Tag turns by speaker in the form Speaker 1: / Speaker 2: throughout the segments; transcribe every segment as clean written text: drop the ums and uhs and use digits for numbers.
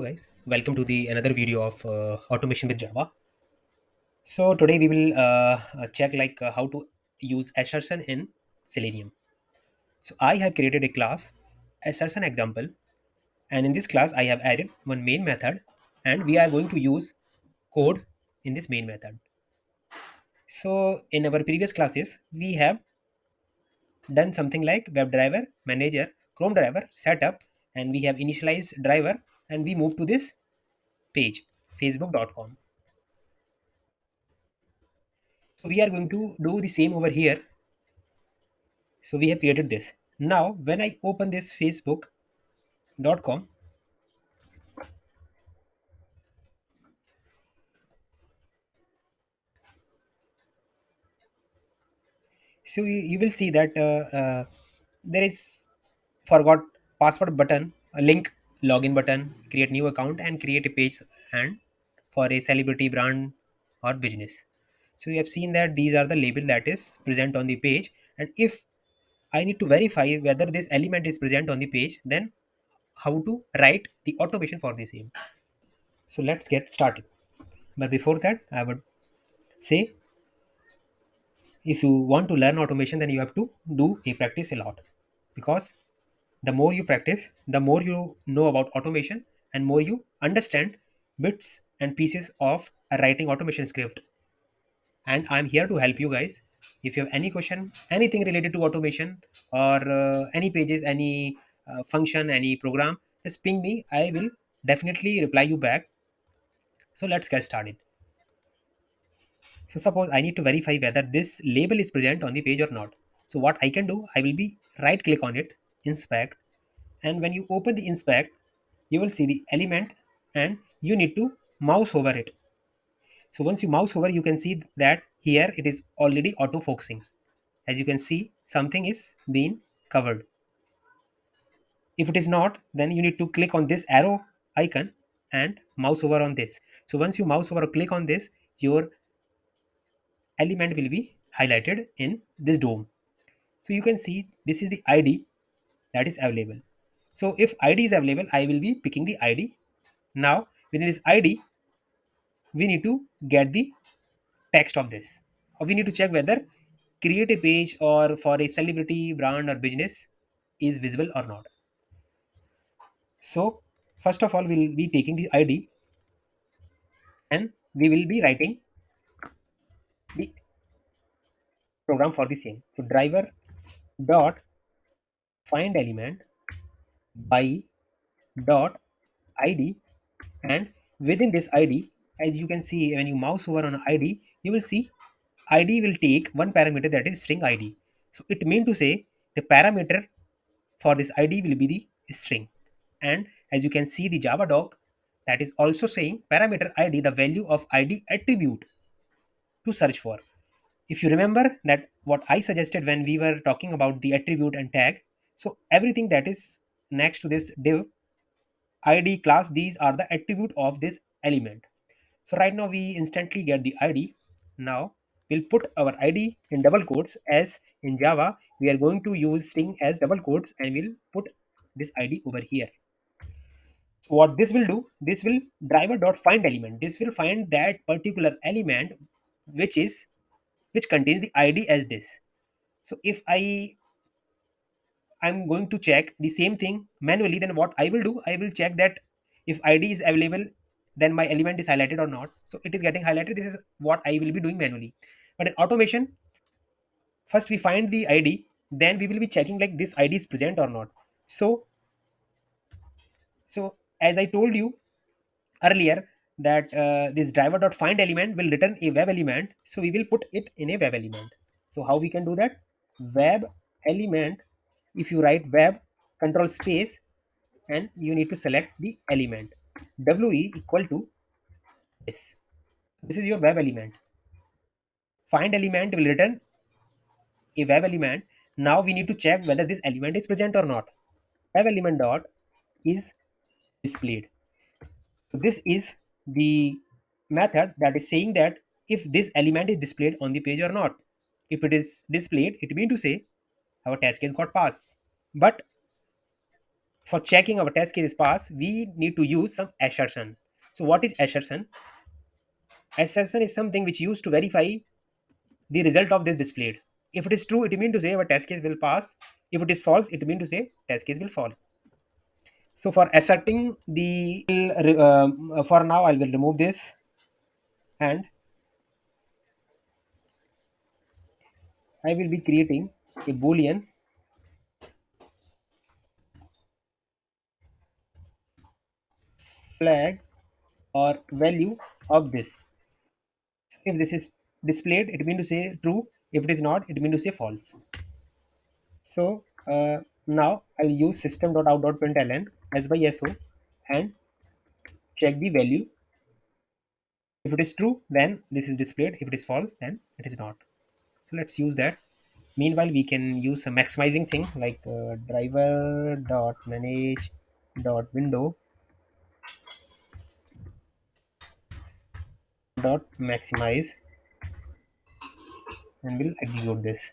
Speaker 1: Guys, welcome to the another video of automation with Java. So today we will check how to use assertion in Selenium. So I have created a class assertion example, and in this class I have added one main method, and we are going to use code in this main method. So in our previous classes we have done something like WebDriver manager, Chrome driver setup, and we have initialized driver, and we move to this page facebook.com. So we are going to do the same over here. So we have created this. Now when I open this facebook.com, so you will see that there is forgot password button, a link, login button, create new account, and create a page and for a celebrity brand or business. So you have seen that these are the label that is present on the page, and if I need to verify whether this element is present on the page, then how to write the automation for the same. So let's get started. But before that, I would say if you want to learn automation, then you have to do a practice a lot, because the more you practice, the more you know about automation, and more you understand bits and pieces of a writing automation script. And I'm here to help you guys. If you have any question, anything related to automation, or any pages, any function, any program, just ping me. I will definitely reply you back. So let's get started. So suppose I need to verify whether this label is present on the page or not. So what I can do, I will be right click on it, inspect, and when you open the inspect, you will see the element, and you need to mouse over it. So once you mouse over, you can see that here it is already auto focusing. As you can see, something is being covered. If it is not, then you need to click on this arrow icon and mouse over on this. So once you mouse over or click on this, your element will be highlighted in this dome. So you can see this is the ID that is available. So if ID is available, I will be picking the ID. Now within this ID, we need to get the text of this. Or we need to check whether create a page or for a celebrity brand or business is visible or not. So first of all, we'll be taking the ID, and we will be writing the program for the same. So driver dot find element by dot ID, and within this id, as you can see, when you mouse over on id, you will see id will take one parameter, that is string id. So it means to say the parameter for this id will be the string. And as you can see, the java doc that is also saying parameter id, the value of id attribute to search for. If you remember that what I suggested when we were talking about the attribute and tag, so everything that is next to this div id class, these are the attribute of this element. So right now we instantly get the ID. Now we'll put our ID in double quotes, as in Java we are going to use string as double quotes, and we'll put this ID over here. So what this will do, this will driver dot find element. This will find that particular element which is which contains the ID as this. So if I'm going to check the same thing manually, then what I will do, I will check that if ID is available, then my element is highlighted or not. So it is getting highlighted. This is what I will be doing manually. But in automation, first we find the ID, then we will be checking like this ID is present or not. So, so as I told you earlier, that this driver dot find element will return a web element. So we will put it in a web element. So how we can do that? Web element. If you write web, control space, and you need to select the element we equal to this. This is your web element. Find element will return a web element. Now we need to check whether this element is present or not. Web element dot is displayed. So this is the method that is saying that if this element is displayed on the page or not. If it is displayed, it means to say our test case got passed. But For checking our test case is pass, we need to use some assertion. So what is assertion? Assertion is something which used to verify the result of this displayed. If it is true, it means to say our test case will pass. If it is false, it means to say test case will fall. So for asserting the for now I will remove this, and I will be creating a boolean flag or value of this. If this is displayed, it means to say true. If it is not, it means to say false. So now I'll use system.out.println as by so and check the value. If it is true, then this is displayed. If it is false, then it is not. So let's use that. Meanwhile, we can use a maximizing thing like driver dot manage dot window dot maximize, and we'll execute this.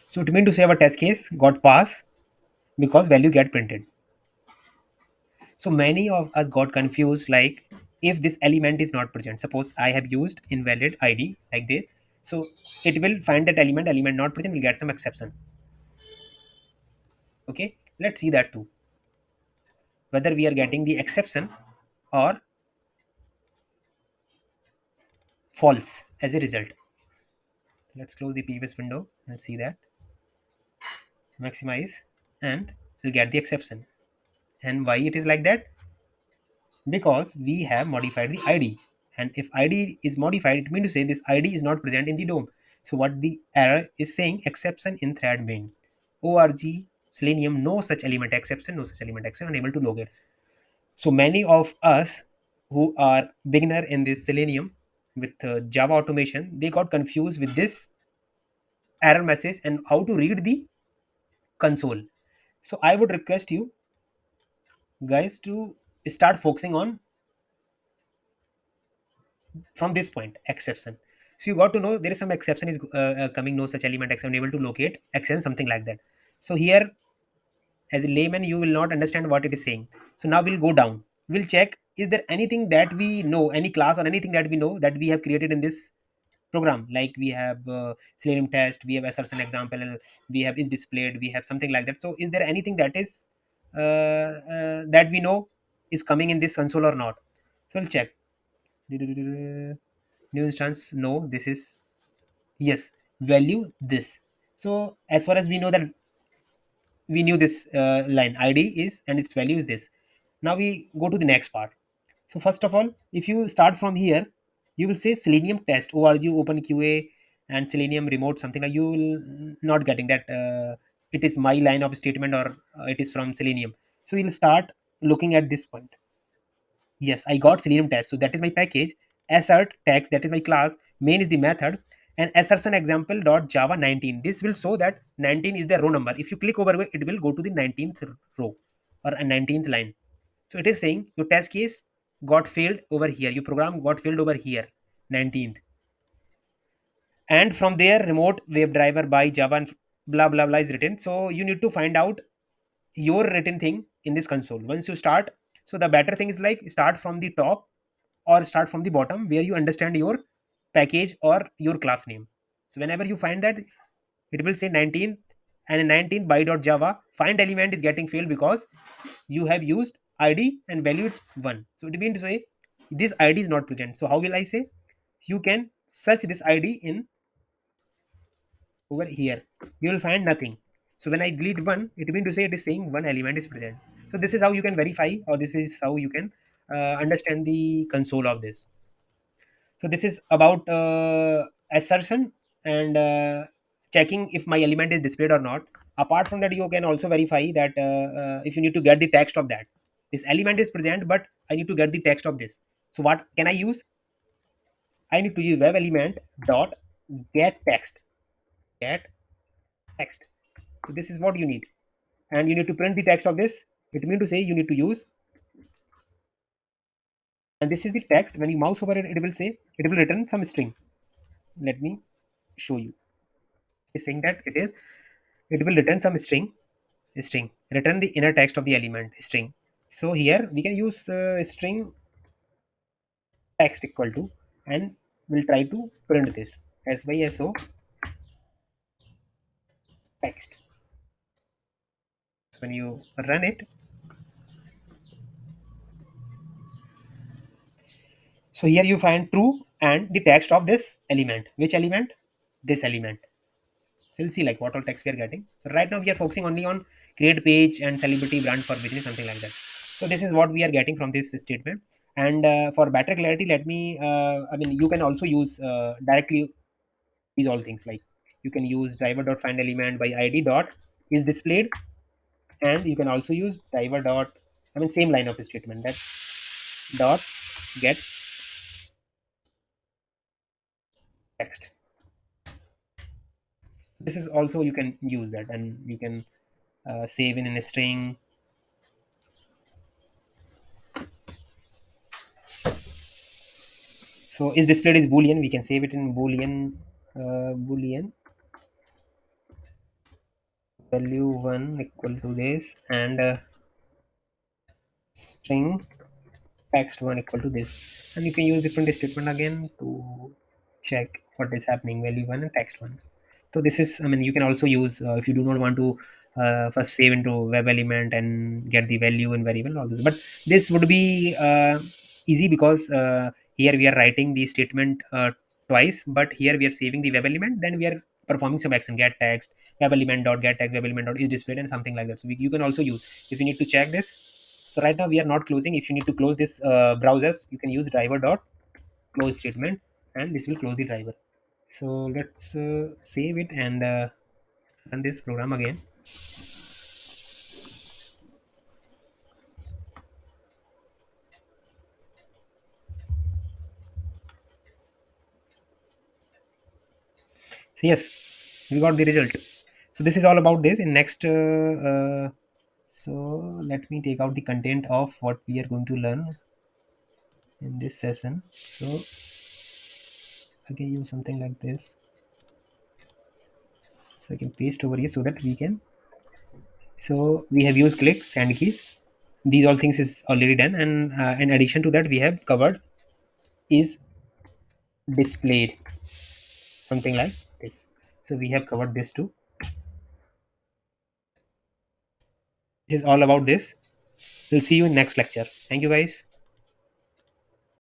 Speaker 1: So it means to say our test case got pass because value get printed. So many of us got confused, like if this element is not present. Suppose I have used invalid ID like this. So it will find that element not present will get some exception. Okay, let's see that too. Whether we are getting the exception or false as a result. Let's close the previous window and see that. Maximize, and we'll get the exception. And why it is like that? Because we have modified the id, and if id is modified, it means to say this id is not present in the dom. So what the error is saying, exception in thread main org selenium, no such element exception, no such element exception, unable to locate. So many of us who are beginner in this selenium with java automation, they got confused with this error message and how to read the console. So I would request you guys to start focusing on from this point exception. So you got to know there is some exception is coming, no such element exception, able to locate exception, something like that. So here, as a layman, you will not understand what it is saying. So now we'll go down, we'll check is there anything that we know, any class or anything that we know that we have created in this program. Like we have selenium test, we have assertion example, and we have is displayed, we have something like that. So is there anything that is that we know is coming in this console or not? So we'll check. New instance, no, this is yes, value this. So as far as we know that we knew this line id is and its value is this. Now we go to the next part. So first of all, if you start from here, you will say selenium test org open qa and selenium remote something like, you will not getting that it is my line of statement or it is from selenium. So we'll start looking at this point. Yes, I got selenium test. So that is my package. Assert text, that is my class. Main is the method. And assertion example dot java 19. This will show that 19 is the row number. If you click over it, it will go to the 19th row or a 19th line. So it is saying your test case got failed over here. Your program got failed over here, 19th. And from there, remote WebDriver by Java and blah blah blah is written. So you need to find out your written thing in this console. Once you start, so the better thing is like start from the top or start from the bottom where you understand your package or your class name. So whenever you find that, it will say 19th, and in 19th by.java find element is getting failed because you have used id and value it's 1. So it means to say this id is not present. So how will I say? You can search this id in over here, you will find nothing. So when I delete one, it means to say it is saying one element is present. So this is how you can verify, or this is how you can understand the console of this. So this is about assertion and checking if my element is displayed or not. Apart from that, you can also verify that if you need to get the text of that, this element is present but I need to get the text of this. So what can I use? I need to use web element dot get text. Get text. So this is what you need, and you need to print the text of this. It means to say you need to use and this is the text. When you mouse over it, it will say, it will return some string. Let me show you. It's saying that it will return some string, return the inner text of the element string. So here we can use string text equal to, and we'll try to print this so text. So when you run it, so here you find true and the text of this element. Which element? This element. So you'll see like what all text we are getting. So right now we are focusing only on create page and celebrity brand for business, something like that. So this is what we are getting from this statement. And for better clarity, let me, I mean, you can also use directly these all things, like you can use driver dot find element by id dot is displayed, and you can also use driver dot, I mean, same line of statement, that dot get text. This is also, you can use that, and you can save in a string. So is displayed is boolean, we can save it in boolean value 1 equal to this, and string text 1 equal to this, and you can use different statement again to check what is happening, value 1 and text 1. So this is, I mean, you can also use if you do not want to first save into web element and get the value and variable, all this, but this would be easy because here we are writing the statement twice, but here we are saving the web element, then we are performing some action, get text web element dot get text web element dot is displayed, and something like that. So you can also use, if you need to check this. So right now we are not closing. If you need to close this browsers, you can use driver dot close statement, and this will close the driver. So let's save it and run this program again. So yes, we got the result. So this is all about this. In next, so let me take out the content of what we are going to learn in this session. So I can use something like this. So I can paste over here so that we can. So we have used clicks and keys. These all things is already done, and in addition to that, we have covered is displayed, something like this. So we have covered this too. This is all about this. We'll see you in next lecture. Thank you guys.